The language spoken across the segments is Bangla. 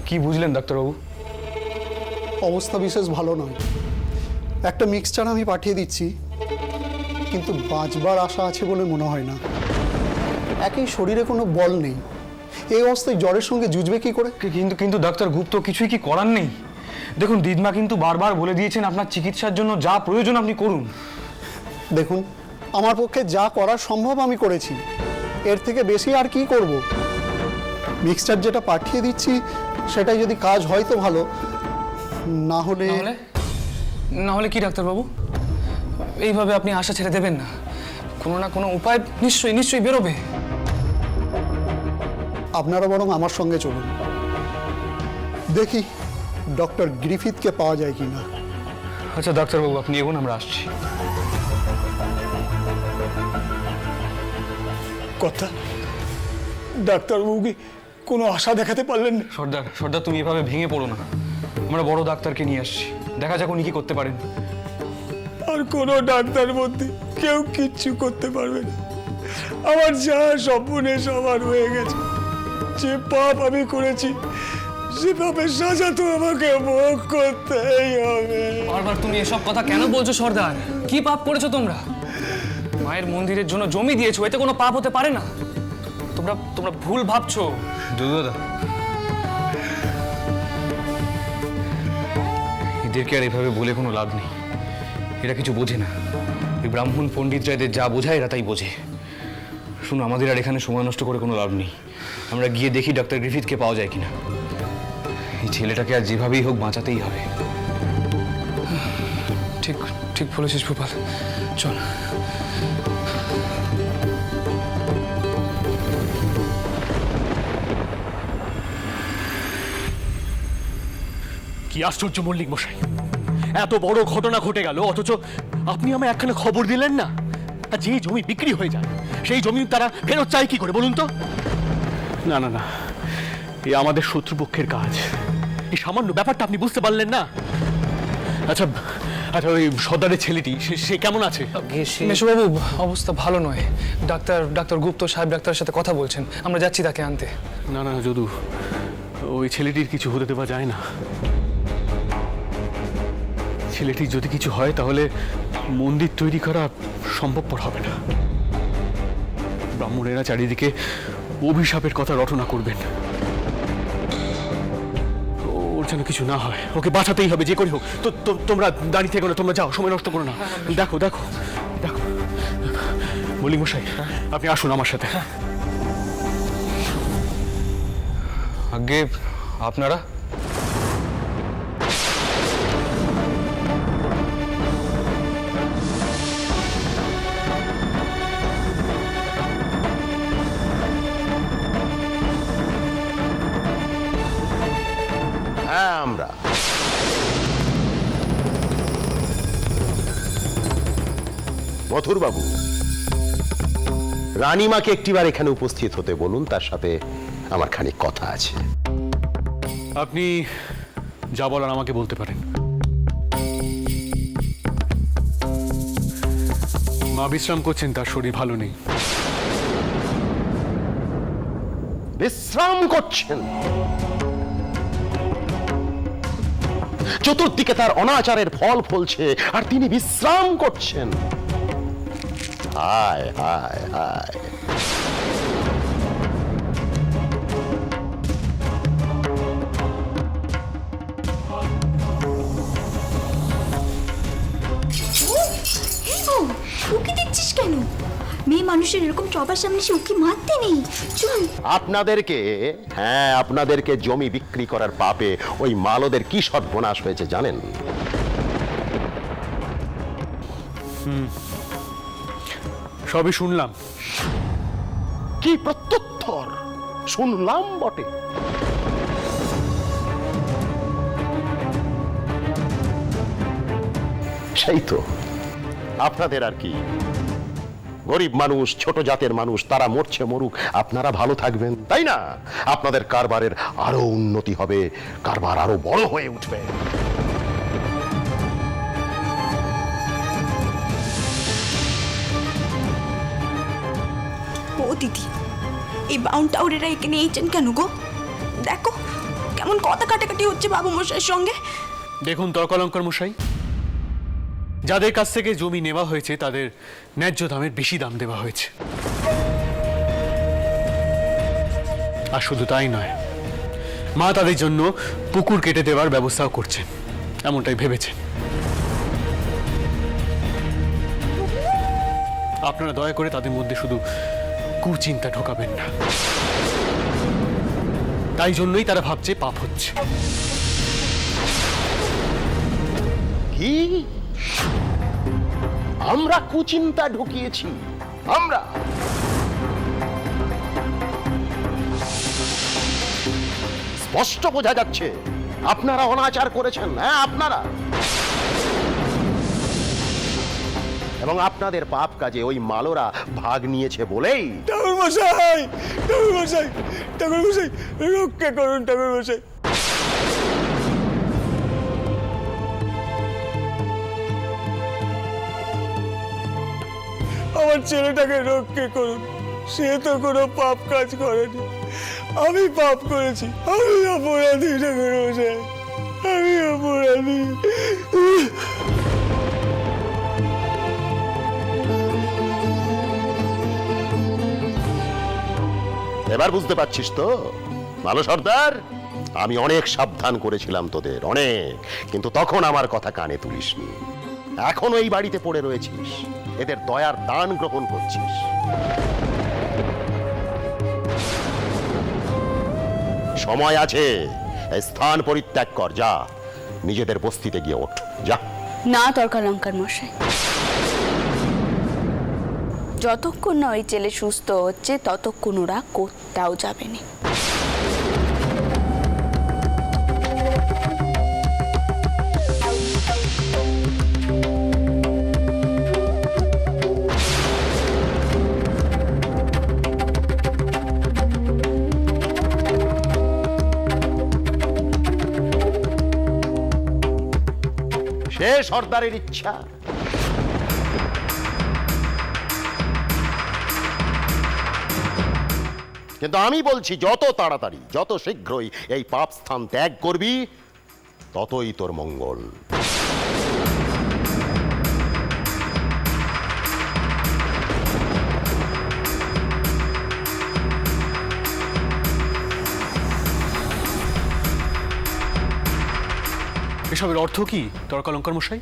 কি বুঝলেন ডাক্তারবাবু? অবস্থা বিশেষ ভালো নয়। একটা মিক্সচার আমি পাঠিয়ে দিচ্ছি, কিন্তু বাঁচবার আশা আছে বলে মনে হয় না। একই শরীরে কোনো বল নেই, এই অবস্থায় জ্বরের সঙ্গে জুঝবে কি করে? কিন্তু কিন্তু ডাক্তার গুপ্ত, কিছুই কি করার নেই? দেখুন, দিদমা কিন্তু বারবার বলে দিয়েছেন আপনার চিকিৎসার জন্য যা প্রয়োজন আপনি করুন। দেখুন, আমার পক্ষে যা করা সম্ভব আমি করেছি, এর থেকে বেশি আর কি করব? মিক্সচার যেটা পাঠিয়ে দিচ্ছি সেটাই যদি কাজ হয় তো ভালো, না হলে না হলে কি ডাক্তারবাবু? এইভাবে আপনি আশা ছেড়ে দেবেন না, কোনো না কোনো উপায় নিশ্চয়ই বেরোবে। আপনারা বরং আমার সঙ্গে চলুন, দেখি ডক্টর গ্রিফিথকে পাওয়া যায় কিনা। আচ্ছা ডাক্তারবাবু, আপনি এগোন, আমরা আসছি। কথা ডাক্তারবাবুকে কোনো আশা দেখাতে পারলেন না? সর্দার তুমি এভাবে ভেঙে পড়ো না, আমরা বড় ডাক্তারকে নিয়ে আসছি, দেখা যাক উনি কি করতে পারেন। আর কোনো ডাক্তার মধ্যে কেউ কিচ্ছু করতে পারবে না। আমার যা স্বপ্নে সবার হয়ে গেছে, যে পাপ আমি করেছি সে পাপের সাজা তো আমাকে ভোগ করতেই হবে। বারবার তুমি এসব কথা কেন বলছো সর্দার? কি পাপ করেছো তোমরা? মায়ের মন্দিরের জন্য জমি দিয়েছো, এতে কোনো পাপ হতে পারে না। তোমরা ভুল ভাবছো। দাদা, এদেরকে আর এভাবে বলে কোনো লাভ নেই, এরা কিছু বোঝে না। এই ব্রাহ্মণ পণ্ডিতরা এদের যা বোঝায় এরা তাই বোঝে। শুনো, আমাদের আর এখানে সময় নষ্ট করে কোনো লাভ নেই, আমরা গিয়ে দেখি ডক্টর গ্রিফিথকে পাওয়া যায় কিনা। এই ছেলেটাকে আর যেভাবেই হোক বাঁচাতেই হবে। ঠিক বলেছিস ভূপাল, চল। কি আশ্চর্য মল্লিক মশাই, এত বড় ঘটনা ঘটে গেল অথচ আপনি আমায় একখানা খবর দিলেন না। আর যে জমি বিক্রি হয়ে যায় সেই জমি তারা ফেরত চায় কি করে বলুন তো? না না না, এ আমাদের শত্রুপক্ষের কাজ। এই সামান্য ব্যাপারটা আপনি বুঝতে পারলেন না? আচ্ছা আচ্ছা, ওই সর্দারের ছেলেটি সে কেমন আছে? মেশোবাবু, অবস্থা ভালো নয়। ডাক্তার গুপ্ত সাহেব ডাক্তারের সাথে কথা বলছেন, আমরা যাচ্ছি তাকে আনতে। না না যদু, ওই ছেলেটির কিছু হতে দেওয়া যায় না। ছেলেটির যদি কিছু হয় তাহলে মন্দির তৈরি করা সম্ভবপর হবে না। ব্রাহ্মণেরা চারিদিকে অভিশাপের কথা রটনা করবেন। ওর যেন কিছু না হয়, ওকে বাঁচাতেই হবে যে করে হোক। তো তোমরা দাঁড়িয়ে থেকো না, তোমরা যাও, সময় নষ্ট করো না। দেখো দেখো দেখো মল্লিক মশাই, আপনি আসুন আমার সাথে। আগে আপনারা? হ্যাঁ, আমরা মথুরবাবু, রানীমাকে একটিবার এখানে উপস্থিত হতে বলুন, তার সাথে আমার খানিক কথা আছে। আপনি যা বলার আমাকে বলতে পারেন। মা বিশ্রাম করছেন, তার শরীর ভালো নেই। বিশ্রাম করছেন? চতুর্দিকে তার অনাচারের ফল ফলছে আর তিনি বিশ্রাম করছেন? হায় হায় হায়! উকি দিচ্ছিস কেন? মেয়ে মানুষের এরকম সবার সামনে সে উকি মারতে নেই, চল। আপনাদেরকে জমি বিক্রি করার পাপে ওই মালদের কি সর্বনাশ হয়েছে জানেন? সবই শুনলাম। কি প্রত্যুত্তর? শুনলাম বটে। সেই তো, আপনাদের আর কি? গরিব মানুষ, ছোট জাতের মানুষ, তারা মরছে মরুক, আপনারা ভালো থাকবেন, তাই না? আপনাদের কারবারের আরো উন্নতি হবে, কারবার আরো বড় হয়ে উঠবে। ও দিদি, এই বাউন্ড টাউরেরা এখানে এইছেন কেন গো? দেখো কেমন এমন কথা কাটাকাটি হচ্ছে বাবু মশাইয়ের সঙ্গে? দেখুন তর্কালঙ্কার মশাই, যাদের কাছ থেকে জমি নেওয়া হয়েছে তাদের ন্যায্য দামের বেশি দাম দেওয়া হয়েছে। আর শুধু তাই নয়, মা তাদের জন্য পুকুর কেটে দেওয়ার ব্যবস্থাও করছেন, এমনটাই ভেবেছেন। আপনারা দয়া করে তাদের মধ্যে শুধু কুচিন্তা ঢোকাবেন না। তাই জন্যই তারা ভাবছে পাপ হচ্ছে। কি আমরা কুচিন্তা ঢুকিয়েছি? আমরা স্পষ্ট বোঝা যাচ্ছে আপনারা অনাচার করেছেন। হ্যাঁ, আপনারা। এবং আপনাদের পাপ কাজে ওই মালোরা ভাগ নিয়েছে বলেই ঠাকুর মশাই, ঠাকুর মশাই, ঠাকুর মশাই, রক্ষা করুন ঠাকুর মশাই। আমার ছেলেটাকে রক্ষা করুন, সে তো কোনো পাপ কাজ করেনি, আমি পাপ করেছি, আমি অপরাধী ঠাকুর মশাই, আমি অপরাধী। এবার বুঝতে পারছিস তো ভালো সর্দার? আমি অনেক সাবধান করেছিলাম তোদের, অনেক, কিন্তু তখন আমার কথা কানে তুলিসনি। এখন এই বাড়িতে পড়ে রয়েছিস, এদের দয়ার দান গ্রহণ করছিস। সময় আছে, এই স্থান পরিত্যাগ কর, যা নিজেদের বস্তিতে গিয়ে ওঠ, যা। না তর্কালঙ্কার মশাই, যতক্ষণ না ওই ছেলে সুস্থ হচ্ছে ততক্ষণ ওরা কোথাও যাবে না। সে সর্দারের ইচ্ছা। কিন্তু আমি বলছি যত তাড়াতাড়ি, যত শীঘ্রই এই পাপ স্থান ত্যাগ করবি ততই তোর মঙ্গল। এসবের অর্থ কি তর্কালঙ্কার মশাই?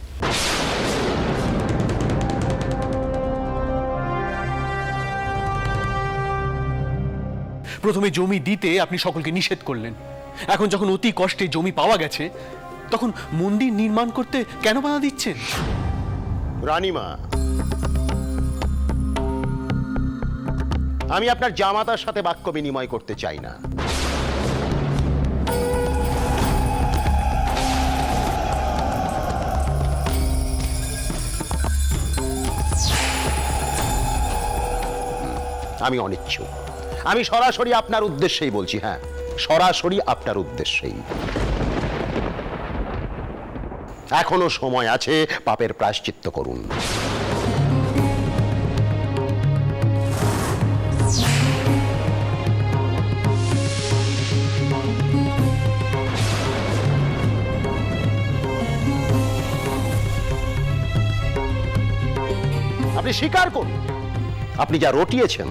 প্রথমে জমি দিতে আপনি সকলকে নিষেধ করলেন, এখন যখন অতি কষ্টে জমি পাওয়া গেছে তখন মন্দির নির্মাণ করতে কেন বাধা দিচ্ছেন? রানীমা, আমি আপনার জামাতার সাথে বাক্য বিনিময় করতে চাই না। আমি অনিচ্ছুক, আমি সরাসরি আপনার উদ্দেশ্যেই বলছি। হ্যাঁ, সরাসরি আপনার উদ্দেশ্যেই। এখনো সময় আছে, পাপের প্রায়শ্চিত্ত করুন। আপনি স্বীকার করুন, আপনি যা রটিয়েছেন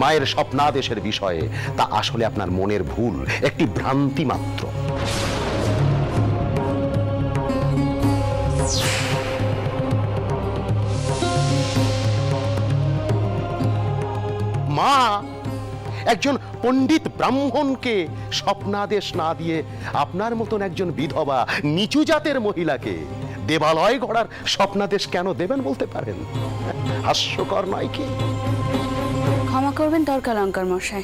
মায়ের স্বপ্নাদেশের বিষয়ে, তা আসলে আপনার মনের ভুল, একটি ভ্রান্তি মাত্র। মা একজন পণ্ডিত ব্রাহ্মণকে স্বপ্নাদেশ না দিয়ে আপনার মতন একজন বিধবা নিচু জাতের মহিলাকে দেবালয় গড়ার স্বপ্নাদেশ কেন দেবেন বলতে পারেন? হাস্যকর নয় কি? ক্ষমা করবেন তর্কালঙ্কার মশাই।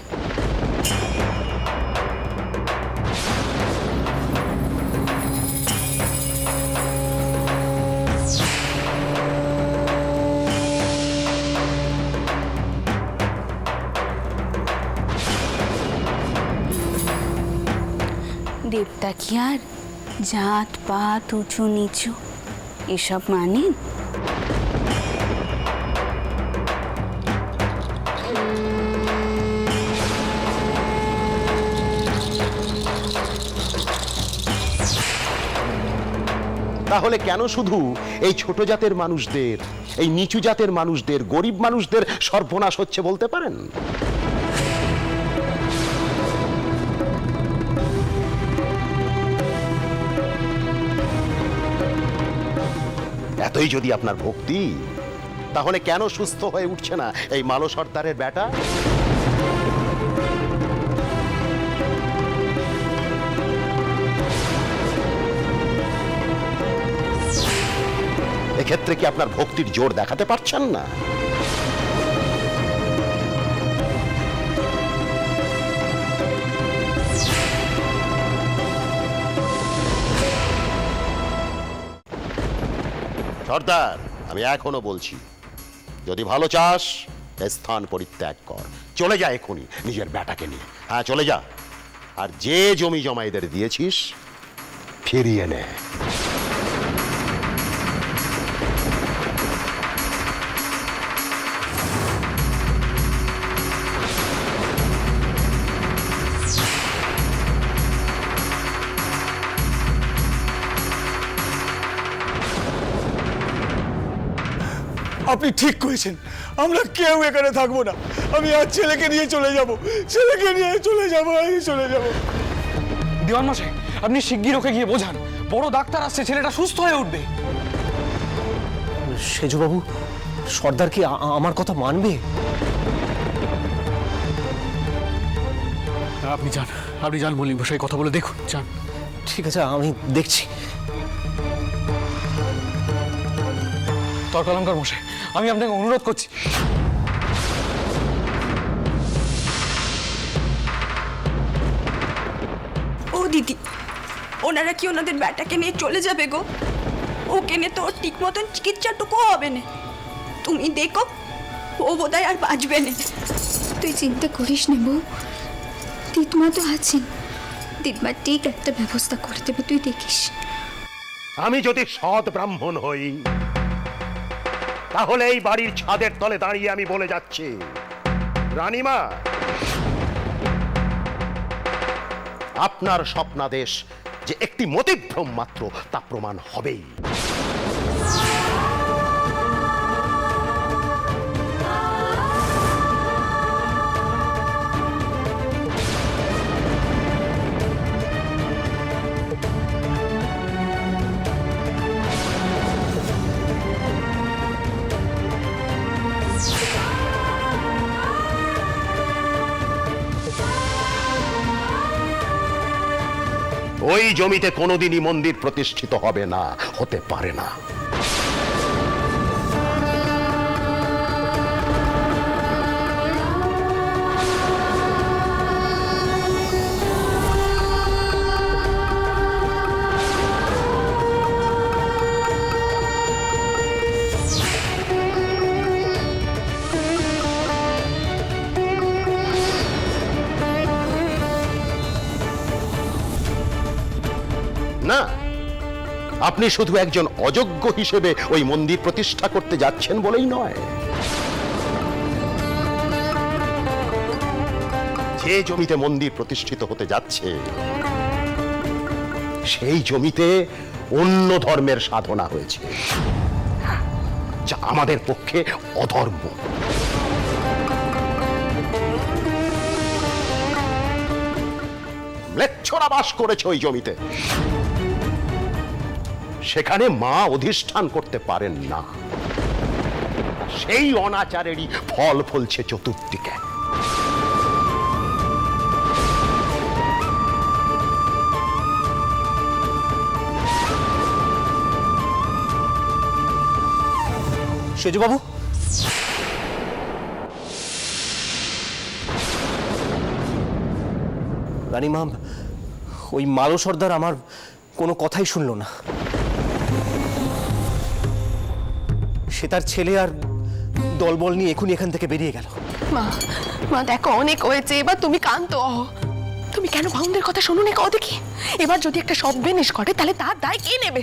দেবতা কি আর জাত পাত উঁচু নিচু এসব মানেন? তাহলে কেন শুধু এই ছোট জাতের মানুষদের, এই নিচু জাতের মানুষদের, গরিব মানুষদের সর্বনাশ হচ্ছে বলতে পারেন? এতই যদি আপনার ভক্তি, তাহলে কেন সুস্থ হয়ে উঠছে না এই মালো সর্দারের বেটা? এক্ষেত্রে কি আপনার ভক্তির জোর দেখাতে পারছেন না? সর্দার, আমি এখনো বলছি, যদি ভালো চাস এ স্থান পরিত্যাগ কর, চলে যা এখনই নিজের বেটাকে নিয়ে। হ্যাঁ, চলে যা। আর যে জমি জমা এদের দিয়েছিস ফিরিয়ে নে। আপনি ঠিক করেছেন, আমরা কেউ এখানে থাকবো না। আমি আর ছেলেকে নিয়ে চলে যাব, ছেলেকে নিয়ে চলে যাব, আমি চলে যাব। দেওয়ান মশাই, আপনি শিগগির ওকে গিয়ে বোঝান, বড় ডাক্তার আসছে, ছেলেটা সুস্থ হয়ে উঠবে। সেজবাবু, সর্দার কি আমার কথা মানবে? আপনি যান মল্লিক মশাই, কথা বলে দেখুন, যান। ঠিক আছে, আমি দেখছি। তর্কালঙ্কার মশাই, আমি আপনাকে অনুরোধ করছি। ও দিদি, ওনারা কি ওনাদের ব্যাটাকে নিয়ে চলে যাবে গো? ওকে নিয়ে তো ওর ঠিক মতন চিকিৎসাটুকু হবে না। তুমি দেখো, ও বোধহয় আর বাঁচবে না। তুই চিন্তা করিস না বউ, দিদমা তো আছেন, দিদমা ঠিক একটা ব্যবস্থা করে দেবে, তুই দেখিস। আমি যদি সৎ ব্রাহ্মণ হই, তাহলে এই বাড়ির ছাদের তলে দাঁড়িয়ে আমি বলে যাচ্ছি, রানীমা, আপনার স্বপ্নাদেশ যে একটি মতিভ্রম মাত্র তা প্রমাণ হবেই। ওই জমিতে কোনোদিনই মন্দির প্রতিষ্ঠিত হবে না, হতে পারে না। না, আপনি শুধু একজন অযোগ্য হিসেবে ওই মন্দির প্রতিষ্ঠা করতে যাচ্ছেন বলেই নয়, যে জমিতে মন্দির প্রতিষ্ঠিত হতে যাচ্ছে সেই জমিতে অন্য ধর্মের সাধনা হয়েছে, যা আমাদের পক্ষে অধর্ম। ম্লেচ্ছরা বাস করেছে ওই জমিতে, সেখানে মা অধিষ্ঠান করতে পারেন না। সেই অনাচারেরই ফল ফলছে চতুর্দিকে। সেজবাবু, রানীমা, ওই মালো সর্দার আমার কোনো কথাই শুনল না। সে তার ছেলে আর দলবল নিয়ে এখনই এখান থেকে বেরিয়ে গেল। মা দেখো, অনেক হয়েছে, এবার তুমি কান্ত হও। তুমি কেন ভাউনদের কথা শোনো না? কও দেখি, এবার যদি একটা সর্বনাশ ঘটে তাহলে তার দায় কে নেবে?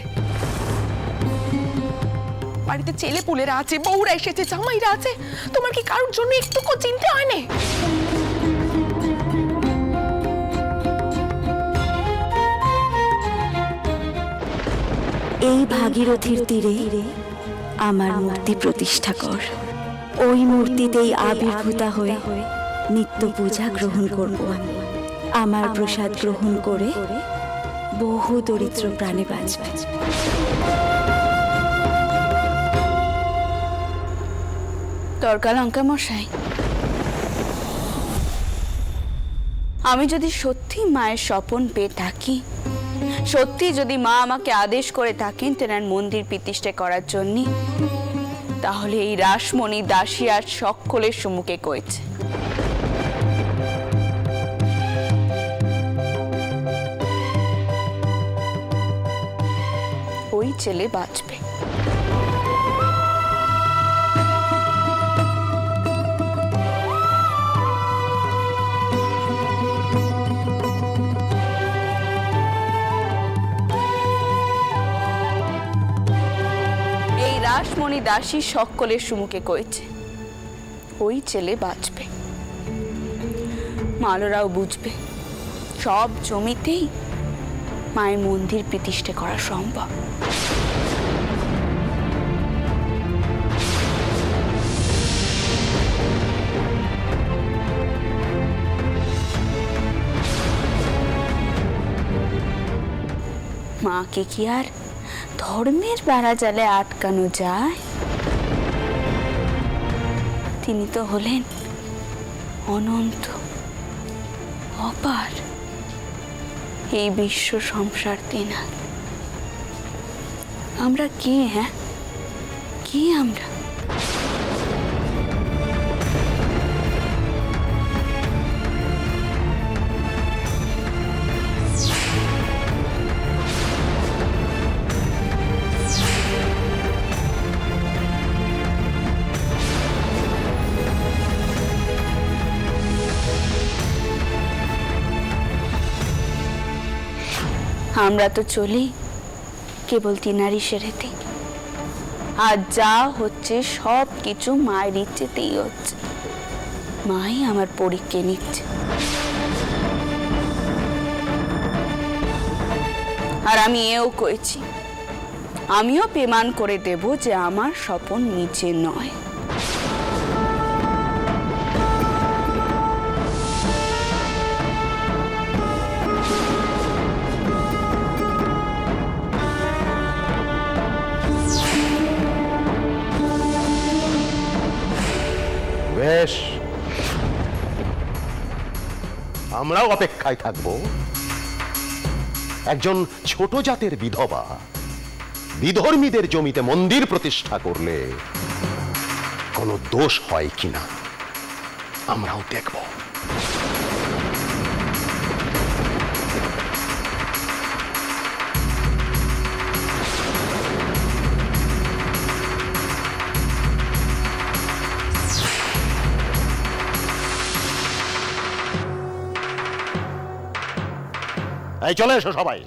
বাড়িতে ছেলে পুলেরা আছে, বউরা এসেছে, জামাইরা আছে, তোমার কি কারোর জন্য একটুকু চিন্তা হয় না? এই ভাগীরথীর তীরে আমার মূর্তি প্রতিষ্ঠা কর। ওই মূর্তিতেই আবির্ভূতা হয়ে নিত্য পূজা গ্রহণ করব আমি। আমার প্রসাদ গ্রহণ করে বহু দরিদ্র প্রাণে বাঁচবে। তর্কা লঙ্কা মশাই, আমি যদি সত্যি মায়ের স্বপন পেয়ে থাকি, সত্যি যদি মা আমাকে আদেশ করে থাকেন তেনার মন্দির প্রতিষ্ঠা করার জন্য, তাহলে এই রাসমণি দাসী আর সকলের সম্মুখে কয়েছে ওই ছেলে বাঁচবে। রাসমণি দাসী সকলের সম্মুখে কয়েছে ওই ছেলে বাঁচবে। মালরাও বুঝবে সব জমিতেই মায়ের মন্দির প্রতিষ্ঠা করা সম্ভব। মাকে কি আর ধর্মের বেড়া জালে আটকানো যায়? তিনি তো হলেন অনন্ত, অপার, এই বিশ্ব সংসার তেনার। আমরা কে? হ্যাঁ, কে আমরা? আমরা তো চলি কেবল তিনারই সেরেতে, আর যা হচ্ছে সব কিছু মায়ের ইচ্ছেতেই হচ্ছে। মাই আমার পরীক্ষা নিচ্ছে, আর আমি এও কইছি, আমিও প্রমাণ করে দেব যে আমার স্বপন নিচে নয়। বেশ, আমরাও অপেক্ষায় থাকব। একজন ছোট জাতের বিধবা বিধর্মীদের জমিতে মন্দির প্রতিষ্ঠা করলে কোনো দোষ হয় কিনা আমরাও দেখব। এই চলে এসো সবাই।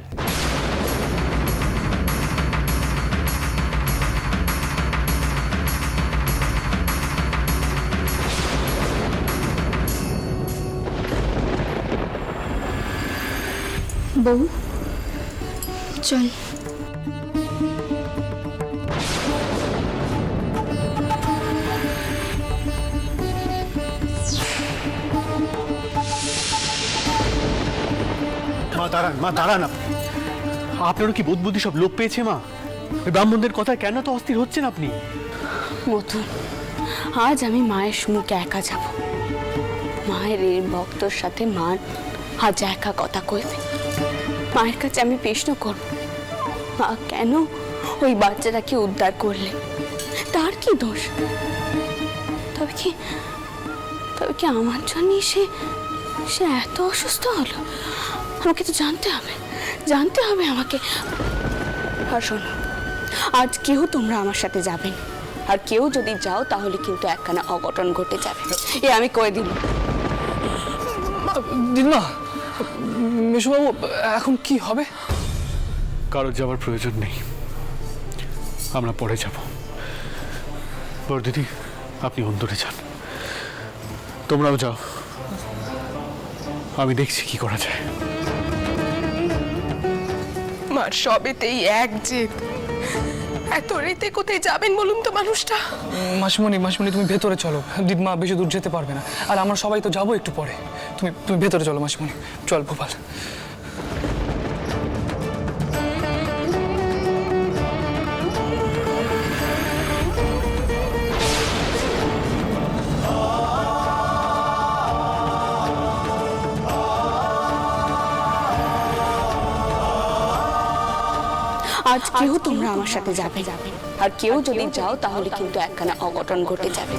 বউ চল। মা দাঁড়ান, মা দাঁড়ান। আপনারও কি বোধ বুদ্ধি সব লোপ পেয়েছে মা? ওই ব্রাহ্মণদের কথা কেন তো অস্থির হচ্ছেন আপনি? মধু, আজ আমি মায়ের সম্মুখে একা যাব। মায়ের এই ভক্তর সাথে মা আজ একা কথা কইবে। মায়ের কাছে আমি প্রশ্ন করব, মা কেন ওই বাচ্চাটাকে উদ্ধার করলে? তার কি দোষ? তবে কি আমার জন্য সে এত অসুস্থ হলো? আমাকে তো জানতে হবে আমাকে। আর শোনো, আজ কেউ তোমরা আমার সাথে যাবেন, আর কেউ যদি যাও তাহলে কিন্তু একখানা অঘটন ঘটে যাবে, এ আমি কয়ে দিল। দিদিমা, মেশোবাবু, এখন কি হবে? কারোর যাওয়ার প্রয়োজন নেই, আমরা পরে যাব। বড়দিদি, আপনি অন্তরে যান, তোমরাও যাও, আমি দেখছি কি করা যায়। মার সবেতেই এক জেদ, এত রেতে কোথায় যাবেন বলুন তো মানুষটা? মাসিমণি মাসিমণি তুমি ভেতরে চলো, দিদমা বেশি দূর যেতে পারবে না, আর আমরা সবাই তো যাবো একটু পরে। তুমি তুমি ভেতরে চলো মাসিমণি, চল ভোপাল। আজ কেউ তোমরা আমার সাথে যাবে, আর কেউ যদি যাও তাহলে কিন্তু একখানা অঘটন ঘটে যাবে।